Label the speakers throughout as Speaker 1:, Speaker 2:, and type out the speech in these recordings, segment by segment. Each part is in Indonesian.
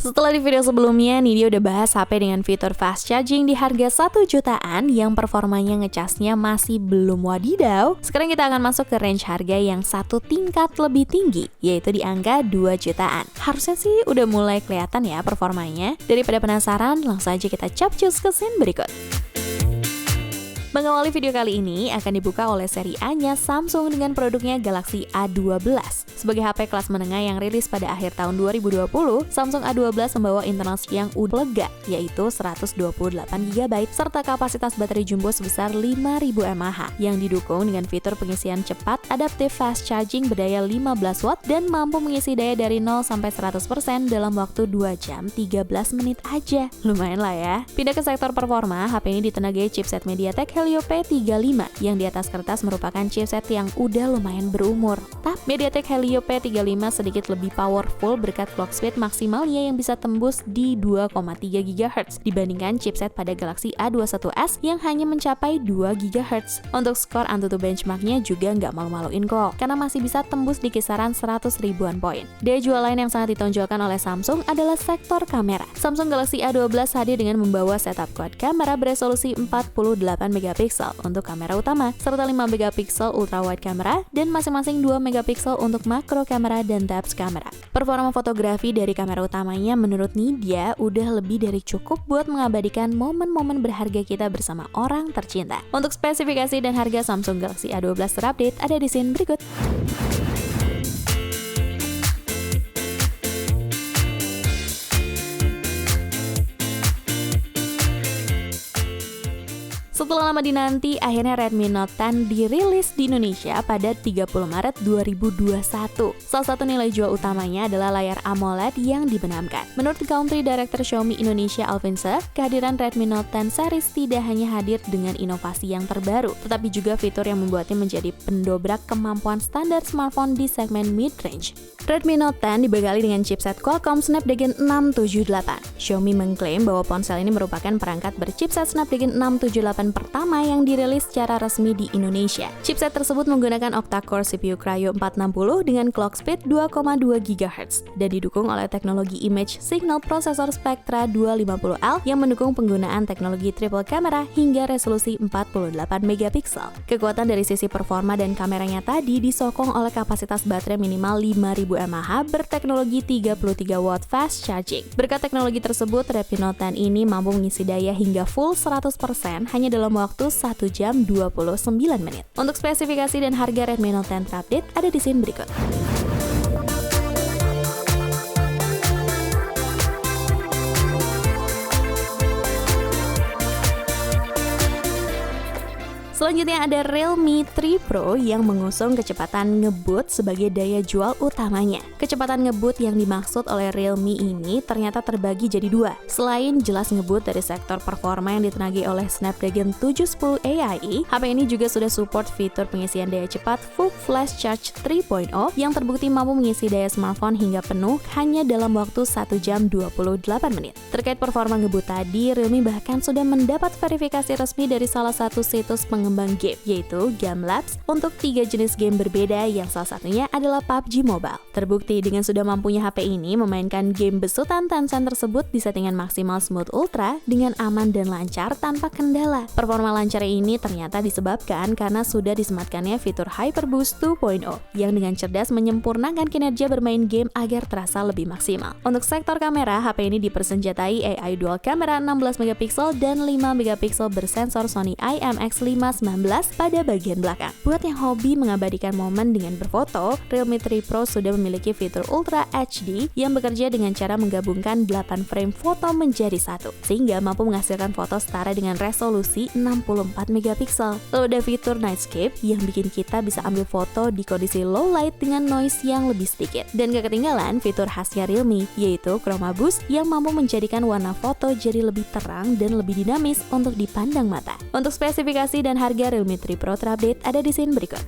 Speaker 1: Setelah di video sebelumnya, nih dia udah bahas HP dengan fitur fast charging di harga 1 jutaan yang performanya ngecasnya masih belum wadidaw. Sekarang kita akan masuk ke range harga yang satu tingkat lebih tinggi, yaitu di angka 2 jutaan. Harusnya sih udah mulai kelihatan ya performanya. Daripada penasaran, langsung aja kita capcus ke scene berikut. Mengawali video kali ini akan dibuka oleh seri A-nya Samsung dengan produknya Galaxy A12. Sebagai HP kelas menengah yang rilis pada akhir tahun 2020, Samsung A12 membawa internal yang udah lega, yaitu 128GB serta kapasitas baterai jumbo sebesar 5000 mAh yang didukung dengan fitur pengisian cepat adaptive fast charging berdaya 15 watt dan mampu mengisi daya dari 0 sampai 100% dalam waktu 2 jam 13 menit aja. Lumayan lah ya. Pindah ke sektor performa, HP ini ditenagai chipset MediaTek Helio P35 yang di atas kertas merupakan chipset yang udah lumayan berumur. Tapi MediaTek Helio P35 sedikit lebih powerful berkat clock speed maksimalnya yang bisa tembus di 2,3 GHz dibandingkan chipset pada Galaxy A21s yang hanya mencapai 2 GHz. Untuk skor Antutu benchmarknya juga nggak malu-maluin kok, karena masih bisa tembus di kisaran 100 ribuan poin. Daya jual lain yang sangat ditonjolkan oleh Samsung adalah sektor kamera. Samsung Galaxy A12 hadir dengan membawa setup quad kamera beresolusi 48 MP untuk kamera utama, serta 5 MP ultra wide kamera dan masing-masing 2 MP untuk makro kamera dan depth kamera. Performa fotografi dari kamera utamanya menurut Nidya udah lebih dari cukup buat mengabadikan momen-momen berharga kita bersama orang tercinta. Untuk spesifikasi dan harga Samsung Galaxy A12 terupdate ada di scene berikut. Setelah lama dinanti, akhirnya Redmi Note 10 dirilis di Indonesia pada 30 Maret 2021. Salah satu nilai jual utamanya adalah layar AMOLED yang dibenamkan. Menurut Country Director Xiaomi Indonesia Alvinse, kehadiran Redmi Note 10 series tidak hanya hadir dengan inovasi yang terbaru, tetapi juga fitur yang membuatnya menjadi pendobrak kemampuan standar smartphone di segmen mid-range. Redmi Note 10 dibekali dengan chipset Qualcomm Snapdragon 678. Xiaomi mengklaim bahwa ponsel ini merupakan perangkat berchipset Snapdragon 678 pertama yang dirilis secara resmi di Indonesia. Chipset tersebut menggunakan octa-core CPU Kryo 460 dengan clock speed 2,2 GHz dan didukung oleh teknologi image signal processor Spectra 250L yang mendukung penggunaan teknologi triple camera hingga resolusi 48 MP. Kekuatan dari sisi performa dan kameranya tadi disokong oleh kapasitas baterai minimal 5000 mAh berteknologi 33 watt fast charging. Berkat teknologi tersebut, Redmi Note 10 ini mampu mengisi daya hingga full 100% hanya dalam waktu 1 jam 29 menit. Untuk spesifikasi dan harga Redmi Note 10 terupdate ada di scene berikut. Selanjutnya ada Realme 3 Pro yang mengusung kecepatan ngebut sebagai daya jual utamanya. Kecepatan ngebut yang dimaksud oleh Realme ini ternyata terbagi jadi dua. Selain jelas ngebut dari sektor performa yang ditenagai oleh Snapdragon 710 AI, HP ini juga sudah support fitur pengisian daya cepat Full Flash Charge 3.0 yang terbukti mampu mengisi daya smartphone hingga penuh hanya dalam waktu 1 jam 28 menit. Terkait performa ngebut tadi, Realme bahkan sudah mendapat verifikasi resmi dari salah satu situs pengembang game, yaitu Gamelabs, untuk 3 jenis game berbeda yang salah satunya adalah PUBG Mobile. Terbukti dengan sudah mampunya HP ini memainkan game besutan Tencent tersebut di settingan maksimal Smooth Ultra dengan aman dan lancar tanpa kendala. Performa lancar ini ternyata disebabkan karena sudah disematkannya fitur Hyper Boost 2.0 yang dengan cerdas menyempurnakan kinerja bermain game agar terasa lebih maksimal. Untuk sektor kamera, HP ini dipersenjatai AI dual kamera 16 MP dan 5 MP bersensor Sony IMX519 pada bagian belakang. Buat yang hobi mengabadikan momen dengan berfoto, Realme 3 Pro sudah memiliki fitur Ultra HD yang bekerja dengan cara menggabungkan 8 frame foto menjadi satu, sehingga mampu menghasilkan foto setara dengan resolusi 64 MP. Lalu ada fitur Nightscape yang bikin kita bisa ambil foto di kondisi low light dengan noise yang lebih sedikit. Dan gak ketinggalan fitur khasnya Realme, yaitu Chroma Boost yang mampu menjadikan warna foto jadi lebih terang dan lebih dinamis untuk dipandang mata. Untuk spesifikasi dan harga Realme 3 Pro terupdate ada di scene berikut.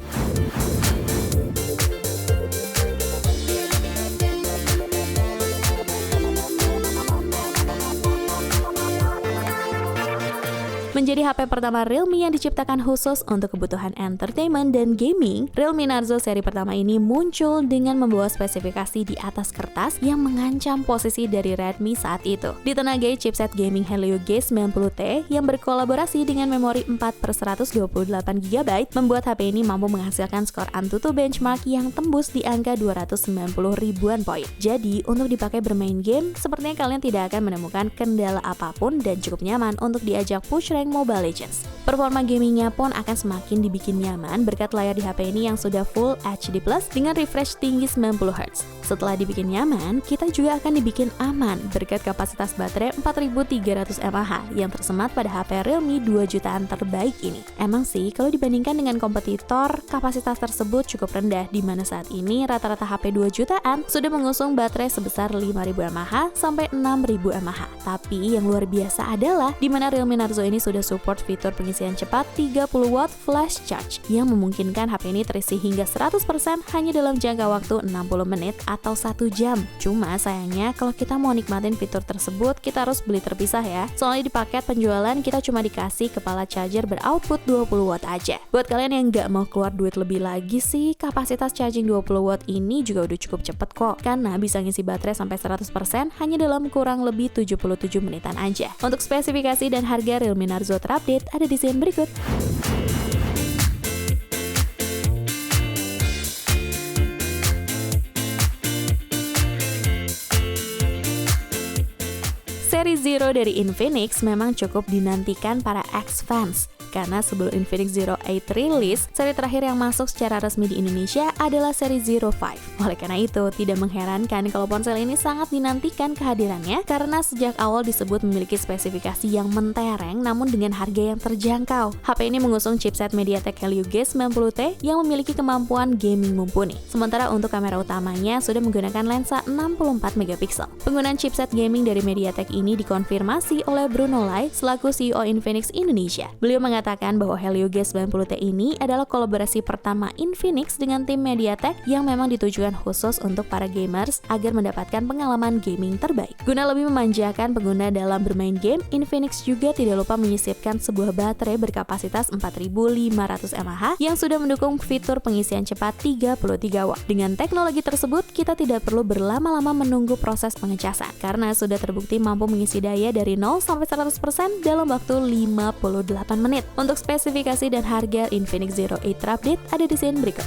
Speaker 1: Menjadi HP pertama Realme yang diciptakan khusus untuk kebutuhan entertainment dan gaming, Realme Narzo seri pertama ini muncul dengan membawa spesifikasi di atas kertas yang mengancam posisi dari Redmi saat itu. Ditenagai chipset gaming Helio G90T yang berkolaborasi dengan memori 4/128GB, membuat HP ini mampu menghasilkan skor Antutu benchmark yang tembus di angka 290 ribuan poin. Jadi, untuk dipakai bermain game, sepertinya kalian tidak akan menemukan kendala apapun dan cukup nyaman untuk diajak push rank Mobile Legends. Performa gamingnya pun akan semakin dibikin nyaman berkat layar di HP ini yang sudah Full HD Plus dengan refresh tinggi 90Hz. Setelah dibikin nyaman, kita juga akan dibikin aman berkat kapasitas baterai 4300 mAh yang tersemat pada HP Realme 2 jutaan terbaik ini. Emang sih, kalau dibandingkan dengan kompetitor, kapasitas tersebut cukup rendah di mana saat ini rata-rata HP 2 jutaan sudah mengusung baterai sebesar 5000 mAh sampai 6000 mAh. Tapi yang luar biasa adalah di mana Realme Narzo ini sudah support fitur pengisian cepat 30 watt flash charge yang memungkinkan HP ini terisi hingga 100% hanya dalam jangka waktu 60 menit atau 1 jam. Cuma sayangnya kalau kita mau nikmatin fitur tersebut, kita harus beli terpisah ya. Soalnya di paket penjualan kita cuma dikasih kepala charger beroutput 20 watt aja. Buat kalian yang nggak mau keluar duit lebih lagi sih, kapasitas charging 20 watt ini juga udah cukup cepet kok, karena bisa ngisi baterai sampai 100% hanya dalam kurang lebih 77 menitan aja. Untuk spesifikasi dan harga Realme Narzo terupdate ada di scene berikut. Seri Zero dari Infinix memang cukup dinantikan para X-fans. Karena sebelum Infinix Zero 8 rilis, seri terakhir yang masuk secara resmi di Indonesia adalah seri Zero 5. Oleh karena itu, tidak mengherankan kalau ponsel ini sangat dinantikan kehadirannya karena sejak awal disebut memiliki spesifikasi yang mentereng namun dengan harga yang terjangkau. HP ini mengusung chipset MediaTek Helio G90T yang memiliki kemampuan gaming mumpuni. Sementara untuk kamera utamanya sudah menggunakan lensa 64 megapiksel. Penggunaan chipset gaming dari MediaTek ini dikonfirmasi oleh Bruno Lai selaku CEO Infinix Indonesia. Beliau mengatakan bahwa Helio G90T ini adalah kolaborasi pertama Infinix dengan tim MediaTek yang memang ditujukan khusus untuk para gamers agar mendapatkan pengalaman gaming terbaik. Guna lebih memanjakan pengguna dalam bermain game, Infinix juga tidak lupa menyisipkan sebuah baterai berkapasitas 4500 mAh yang sudah mendukung fitur pengisian cepat 33 watt. Dengan teknologi tersebut, kita tidak perlu berlama-lama menunggu proses pengecasan karena sudah terbukti mampu mengisi daya dari 0 sampai 100% dalam waktu 58 menit. Untuk spesifikasi dan harga Infinix Zero 8 terupdate ada di scene berikut.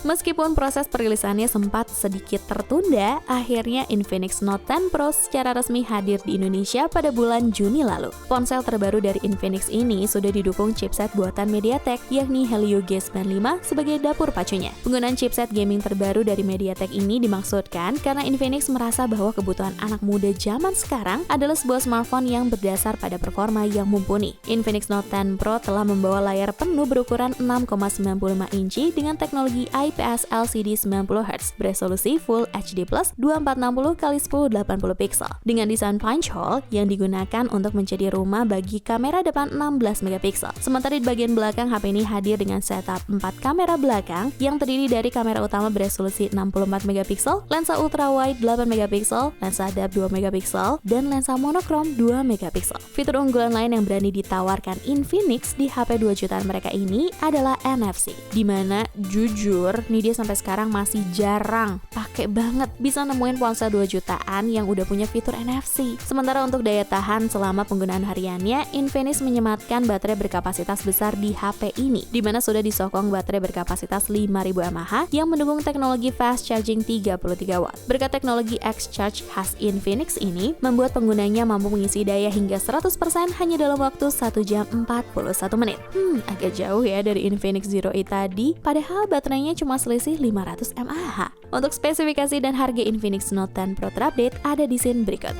Speaker 1: Meskipun proses perilisannya sempat sedikit tertunda, akhirnya Infinix Note 10 Pro secara resmi hadir di Indonesia pada bulan Juni lalu. Ponsel terbaru dari Infinix ini sudah didukung chipset buatan MediaTek, yakni Helio G95 sebagai dapur pacunya. Penggunaan chipset gaming terbaru dari MediaTek ini dimaksudkan karena Infinix merasa bahwa kebutuhan anak muda zaman sekarang adalah sebuah smartphone yang berdasar pada performa yang mumpuni. Infinix Note 10 Pro telah membawa layar penuh berukuran 6,95 inci dengan teknologi IPS LCD 90Hz beresolusi Full HD Plus 2460x1080 pixel dengan desain punch hole yang digunakan untuk menjadi rumah bagi kamera depan 16 megapiksel. Sementara di bagian belakang HP ini hadir dengan setup 4 kamera belakang yang terdiri dari kamera utama beresolusi 64 megapiksel, lensa ultrawide 8 megapiksel, lensa depth 2 megapiksel, dan lensa monokrom 2 megapiksel. Fitur unggulan lain yang berani ditawarkan Infinix di HP 2 jutaan mereka ini adalah NFC, dimana jujur nih dia sampai sekarang masih jarang pakai banget bisa nemuin ponsel 2 jutaan yang udah punya fitur NFC. Sementara untuk daya tahan selama penggunaan hariannya, Infinix menyematkan baterai berkapasitas besar di HP ini, dimana sudah disokong baterai berkapasitas 5000 mAh yang mendukung teknologi fast charging 33 watt. Berkat teknologi X-Charge khas Infinix ini, membuat penggunanya mampu mengisi daya hingga 100% hanya dalam waktu 1 jam 41 menit. Agak jauh ya dari Infinix Zero 8 tadi, padahal baterainya cuma selisih 500 mAh. Untuk spesifikasi dan harga Infinix Note 10 Pro terupdate ada di scene berikut.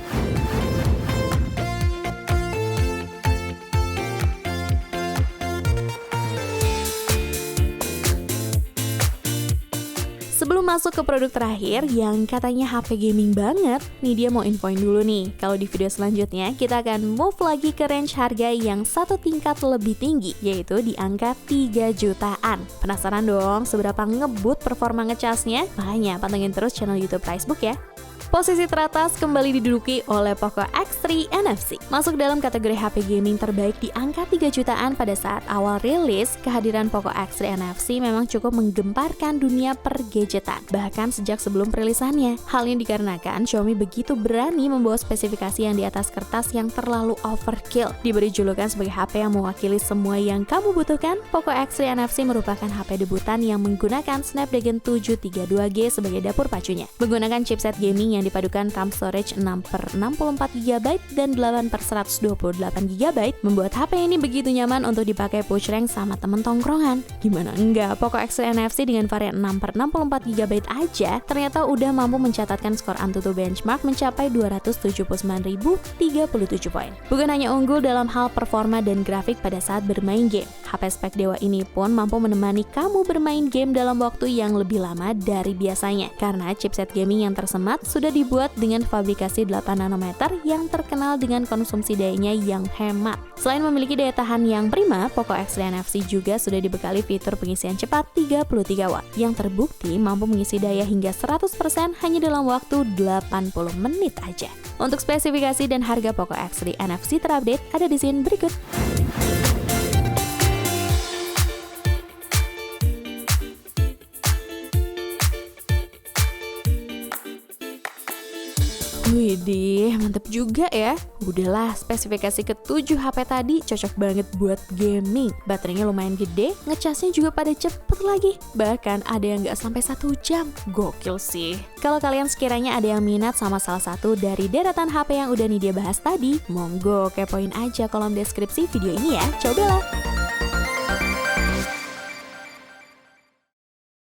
Speaker 1: Sebelum masuk ke produk terakhir yang katanya HP gaming banget, nih dia mau infoin dulu nih, kalau di video selanjutnya kita akan move lagi ke range harga yang satu tingkat lebih tinggi, yaitu di angka 3 jutaan. Penasaran dong seberapa ngebut performa ngecasnya? Makanya pantengin terus channel YouTube Pricebook ya. Posisi teratas kembali diduduki oleh Poco X3 NFC. Masuk dalam kategori HP gaming terbaik di angka 3 jutaan pada saat awal rilis, kehadiran Poco X3 NFC memang cukup menggemparkan dunia pergadgetan, bahkan sejak sebelum perilisannya. Hal ini dikarenakan Xiaomi begitu berani membawa spesifikasi yang di atas kertas yang terlalu overkill. Diberi julukan sebagai HP yang mewakili semua yang kamu butuhkan, Poco X3 NFC merupakan HP debutan yang menggunakan Snapdragon 732G sebagai dapur pacunya. Menggunakan chipset gaming yang dipadukan RAM storage 6/64GB dan 8/128GB membuat HP ini begitu nyaman untuk dipakai push rank sama temen tongkrongan. Gimana enggak, Poco X3 NFC dengan varian 6/64GB aja ternyata udah mampu mencatatkan skor Antutu benchmark mencapai 279.037 poin. Bukan hanya unggul dalam hal performa dan grafik pada saat bermain game, HP spek dewa ini pun mampu menemani kamu bermain game dalam waktu yang lebih lama dari biasanya karena chipset gaming yang tersemat sudah dibuat dengan fabrikasi 8 nanometer yang terkenal dengan konsumsi dayanya yang hemat. Selain memiliki daya tahan yang prima, Poco X3 NFC juga sudah dibekali fitur pengisian cepat 33 watt yang terbukti mampu mengisi daya hingga 100% hanya dalam waktu 80 menit aja. Untuk spesifikasi dan harga Poco X3 NFC terupdate ada di scene berikut. Widih, mantep juga ya. Udahlah, spesifikasi ke-7 HP tadi cocok banget buat gaming. Baterainya lumayan gede, ngecasnya juga pada cepet lagi. Bahkan ada yang nggak sampai 1 jam. Gokil sih. Kalau kalian sekiranya ada yang minat sama salah satu dari deretan HP yang udah nih dia bahas tadi, monggo kepoin aja kolom deskripsi video ini ya. Cobalah.